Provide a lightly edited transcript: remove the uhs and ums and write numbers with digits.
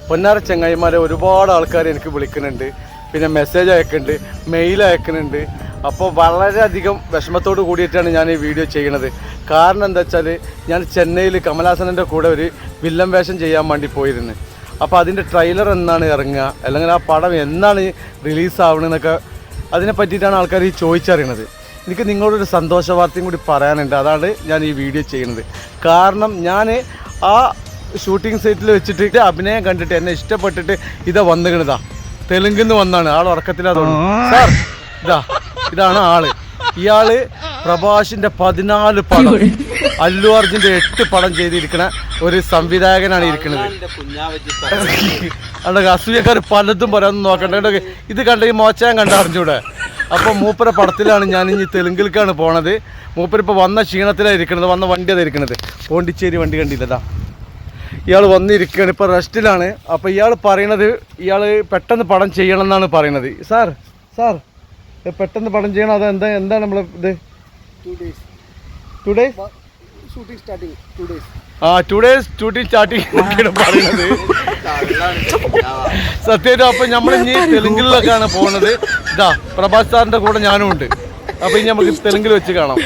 പൊന്നാര ചങ്ങായിമാരെ ഒരുപാട് ആൾക്കാർ എനിക്ക് വിളിക്കുന്നുണ്ട്, പിന്നെ മെസ്സേജ് അയക്കുന്നുണ്ട്, മെയിൽ അയക്കുന്നുണ്ട്. അപ്പോൾ വളരെയധികം വിഷമത്തോട് കൂടിയിട്ടാണ് ഞാൻ ഈ വീഡിയോ ചെയ്യണത്. കാരണം എന്താ വെച്ചാൽ ഞാൻ ചെന്നൈയിൽ കമലഹാസനൻ്റെ കൂടെ ഒരു വില്ലൻ വേഷം ചെയ്യാൻ വേണ്ടി പോയിരുന്നു. അപ്പോൾ അതിൻ്റെ ട്രെയിലർ എന്നാണ് ഇറങ്ങുക, അല്ലെങ്കിൽ ആ പടം എന്നാണ് റിലീസാവണമെന്നൊക്കെ അതിനെ പറ്റിയിട്ടാണ് ആൾക്കാർ ഈ ചോദിച്ചറിയണത്. എനിക്ക് നിങ്ങളോടൊരു സന്തോഷ വാർത്തയും കൂടി പറയാനുണ്ട്, അതാണ് ഞാൻ ഈ വീഡിയോ ചെയ്യുന്നത്. കാരണം ഞാൻ ആ ഷൂട്ടിംഗ് സൈറ്റിൽ വെച്ചിട്ട് അഭിനയം കണ്ടിട്ട് എന്നെ ഇഷ്ടപ്പെട്ടിട്ട് ഇതാ വന്നിക്കണതാ, തെലുങ്കിൽ നിന്ന് വന്നാണ്. ആൾ ഉറക്കത്തിലാതുകൊണ്ട് സാർ ഇതാണ് ആള്. ഇയാള് പ്രഭാഷിന്റെ 14 പടം, അല്ലു അർജുന്റെ 8 പടം ചെയ്തിരിക്കുന്ന ഒരു സംവിധായകനാണ് ഇരിക്കുന്നത്. അവിടെ അസൂയക്കാർ പലതും പറയാൻ നോക്കണ്ട, ഇത് കണ്ട ഈ മോച്ചാൻ കണ്ട അറിഞ്ഞൂടെ. അപ്പോൾ മൂപ്പര പടത്തിലാണ് ഞാൻ ഇനി തെലുങ്കിലേക്കാണ് പോണത്. മൂപ്പരിപ്പോൾ വന്ന ക്ഷീണത്തിലാണ് ഇരിക്കുന്നത്, വന്ന വണ്ടി അതാ ഇരിക്കുന്നത്, പോണ്ടിച്ചേരി വണ്ടി കണ്ടില്ലതാ. ഇയാൾ വന്നിരിക്കുകയാണ്, ഇപ്പോൾ റെസ്റ്റിലാണ്. അപ്പോൾ ഇയാൾ പറയണത് ഇയാൾ പെട്ടെന്ന് പടം ചെയ്യണം എന്നാണ് പറയണത്. സാർ പെട്ടെന്ന് പടം ചെയ്യണം, അത് എന്താണ് നമ്മൾ ഇത് 2 days shooting starting 2 days shooting starting എന്നൊക്കെയാണ് പറയുന്നത് സത്യമായിട്ടും. അപ്പം നമ്മൾ ഇനി തെലുങ്കിലൊക്കെയാണ് പോകുന്നത്. പ്രഭാസ് സാറിൻ്റെ കൂടെ ഞാനും ഉണ്ട്. അപ്പോൾ ഇനി നമുക്ക് തെലുങ്കിൽ വെച്ച് കാണാം.